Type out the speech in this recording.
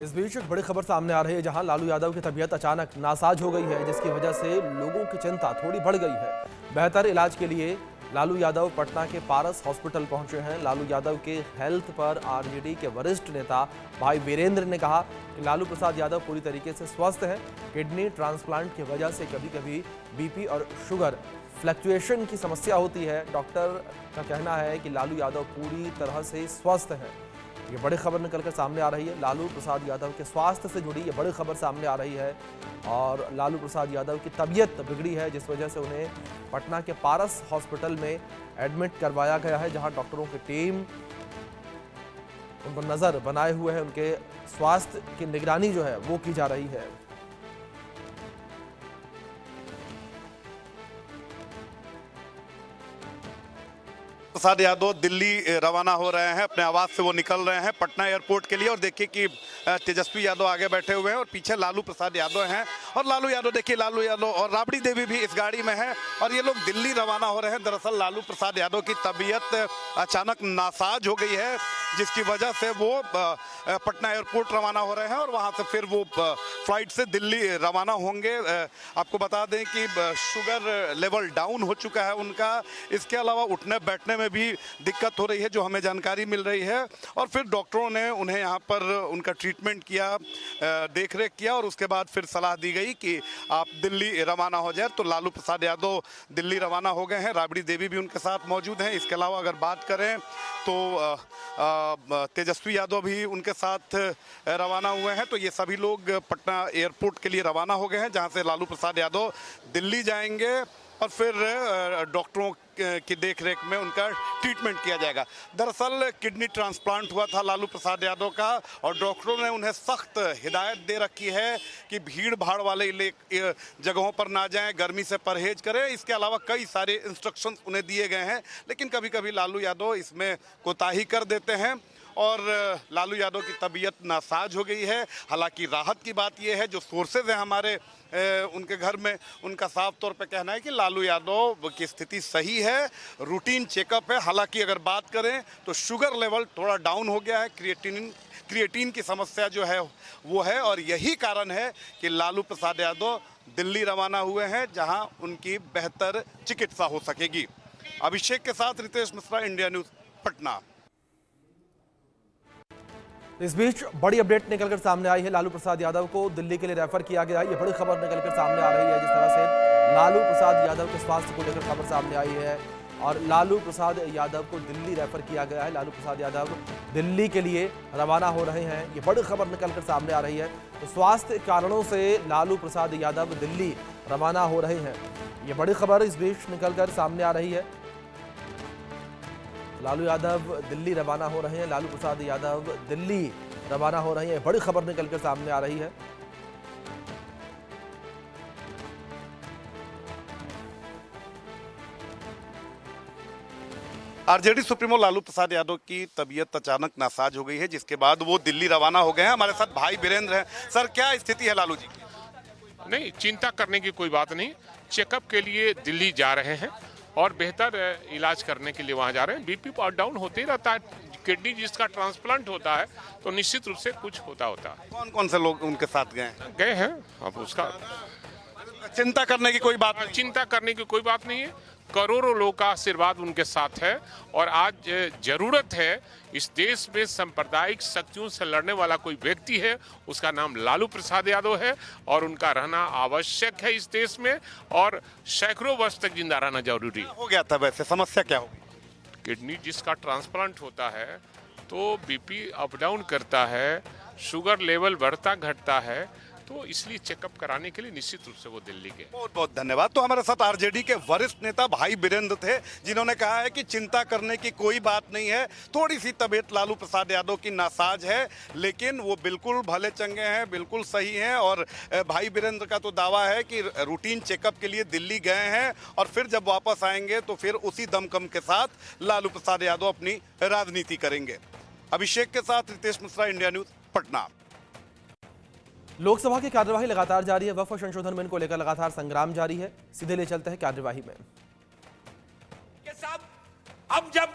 इस बीच एक बड़ी खबर सामने आ रही है जहां लालू यादव की तबीयत अचानक नासाज हो गई है, जिसकी वजह से लोगों की चिंता थोड़ी बढ़ गई है। बेहतर इलाज के लिए लालू यादव पटना के पारस हॉस्पिटल पहुंचे हैं। लालू यादव के हेल्थ पर आरजेडी के वरिष्ठ नेता भाई वीरेंद्र ने कहा कि लालू प्रसाद यादव पूरी तरीके से स्वस्थ हैं। किडनी ट्रांसप्लांट की वजह से कभी कभी बीपी और शुगर फ्लक्चुएशन की समस्या होती है। डॉक्टर का कहना है कि लालू यादव पूरी तरह से स्वस्थ हैं। ये बड़ी खबर निकलकर सामने आ रही है। लालू प्रसाद यादव के स्वास्थ्य से जुड़ी ये बड़ी खबर सामने आ रही है और लालू प्रसाद यादव की तबीयत बिगड़ी है, जिस वजह से उन्हें पटना के पारस हॉस्पिटल में एडमिट करवाया गया है, जहां डॉक्टरों की टीम उन पर नज़र बनाए हुए है। उनके स्वास्थ्य की निगरानी जो है वो की जा रही है। प्रसाद यादव दिल्ली रवाना हो रहे हैं। अपने आवास से वो निकल रहे हैं पटना एयरपोर्ट के लिए। और देखिए कि तेजस्वी यादव आगे बैठे हुए हैं और पीछे लालू प्रसाद यादव हैं। और लालू यादव देखिए, लालू यादव और राबड़ी देवी भी इस गाड़ी में है और ये लोग दिल्ली रवाना हो रहे हैं। दरअसल लालू प्रसाद यादव की तबीयत अचानक नासाज हो गई है, जिसकी वजह से वो पटना एयरपोर्ट रवाना हो रहे हैं और वहाँ से फिर वो फ्लाइट से दिल्ली रवाना होंगे। आपको बता दें कि शुगर लेवल डाउन हो चुका है उनका। इसके अलावा उठने बैठने में भी दिक्कत हो रही है, जो हमें जानकारी मिल रही है। और फिर डॉक्टरों ने उन्हें यहाँ पर उनका ट्रीटमेंट किया, देख रेख किया और उसके बाद फिर सलाह दी गई कि आप दिल्ली रवाना हो जाए। तो लालू प्रसाद यादव दिल्ली रवाना हो गए हैं। राबड़ी देवी भी उनके साथ मौजूद हैं। इसके अलावा अगर बात करें तो तेजस्वी यादव भी उनके साथ रवाना हुए हैं। तो ये सभी लोग पटना एयरपोर्ट के लिए रवाना हो गए हैं, जहाँ से लालू प्रसाद यादव दिल्ली जाएंगे और फिर डॉक्टरों की देखरेख में उनका ट्रीटमेंट किया जाएगा। दरअसल किडनी ट्रांसप्लांट हुआ था लालू प्रसाद यादव का और डॉक्टरों ने उन्हें सख्त हिदायत दे रखी है कि भीड़ भाड़ वाले जगहों पर ना जाएं, गर्मी से परहेज करें। इसके अलावा कई सारे इंस्ट्रक्शंस उन्हें दिए गए हैं, लेकिन कभी कभी लालू यादव इसमें कोताही कर देते हैं और लालू यादव की तबीयत नासाज हो गई है। हालांकि राहत की बात यह है, जो सोर्सेज हैं हमारे उनके घर में, उनका साफ तौर पे कहना है कि लालू यादव की स्थिति सही है, रूटीन चेकअप है। हालांकि अगर बात करें तो शुगर लेवल थोड़ा डाउन हो गया है, क्रिएटिन की समस्या जो है वो है और यही कारण है कि लालू प्रसाद यादव दिल्ली रवाना हुए हैं, जहां उनकी बेहतर चिकित्सा हो सकेगी। अभिषेक के साथ रितेश मिश्रा, इंडिया न्यूज़, पटना। इस बीच बड़ी अपडेट निकलकर सामने आई है। लालू प्रसाद यादव को दिल्ली के लिए रेफर किया गया है। ये बड़ी खबर निकलकर सामने आ रही है, जिस तरह से लालू प्रसाद यादव के स्वास्थ्य को लेकर खबर सामने आई है और लालू प्रसाद यादव को दिल्ली रेफर किया गया है। लालू प्रसाद यादव दिल्ली के लिए रवाना हो रहे हैं। ये बड़ी खबर निकलकर सामने आ रही है। तो स्वास्थ्य कारणों से लालू प्रसाद यादव दिल्ली रवाना हो रहे हैं। ये बड़ी खबर इस बीच निकलकर सामने आ रही है। लालू यादव दिल्ली रवाना हो रहे हैं। लालू प्रसाद यादव दिल्ली रवाना हो रहे हैं। बड़ी खबर निकलकर सामने आ रही है। आरजेडी सुप्रीमो लालू प्रसाद यादव की तबीयत अचानक नासाज हो गई है, जिसके बाद वो दिल्ली रवाना हो गए हैं। हमारे साथ भाई वीरेंद्र हैं। सर, क्या स्थिति है लालू जी की? नहीं, चिंता करने की कोई बात नहीं। चेकअप के लिए दिल्ली जा रहे हैं और बेहतर इलाज करने के लिए वहां जा रहे हैं। बीपी अप डाउन होते ही रहता है। किडनी जिसका ट्रांसप्लांट होता है तो निश्चित रूप से कुछ होता है। कौन कौन से लोग उनके साथ गए हैं? अब उसका चिंता करने की कोई बात नहीं। चिंता करने की कोई बात नहीं है। करोड़ों लोगों का आशीर्वाद उनके साथ है और आज जरूरत है, इस देश में सांप्रदायिक शक्तियों से लड़ने वाला कोई व्यक्ति है, उसका नाम लालू प्रसाद यादव है और उनका रहना आवश्यक है इस देश में और सैकड़ों वर्ष तक जिंदा रहना जरूरी है। हो गया था वैसे, समस्या क्या होगी? किडनी जिसका ट्रांसप्लांट होता है तो बीपी अप डाउन करता है, शुगर लेवल बढ़ता घटता है, तो इसलिए चेकअप कराने के लिए निश्चित रूप से वो दिल्ली गए। बहुत बहुत धन्यवाद। तो हमारे साथ आरजेडी के वरिष्ठ नेता भाई वीरेंद्र थे, जिन्होंने कहा है कि चिंता करने की कोई बात नहीं है। थोड़ी सी तबीयत लालू प्रसाद यादव की नासाज है, लेकिन वो बिल्कुल भले चंगे हैं, बिल्कुल सही हैं। और भाई वीरेंद्र का तो दावा है कि रूटीन चेकअप के लिए दिल्ली गए हैं और फिर जब वापस आएंगे तो फिर उसी दमखम के साथ लालू प्रसाद यादव अपनी राजनीति करेंगे। अभिषेक के साथ रितेश मिश्रा, इंडिया न्यूज़, पटना। लोकसभा की कार्यवाही लगातार जारी है। वक्फ संशोधन बिल को लेकर लगातार संग्राम जारी है। सीधे ले चलते हैं कार्यवाही में। अब जब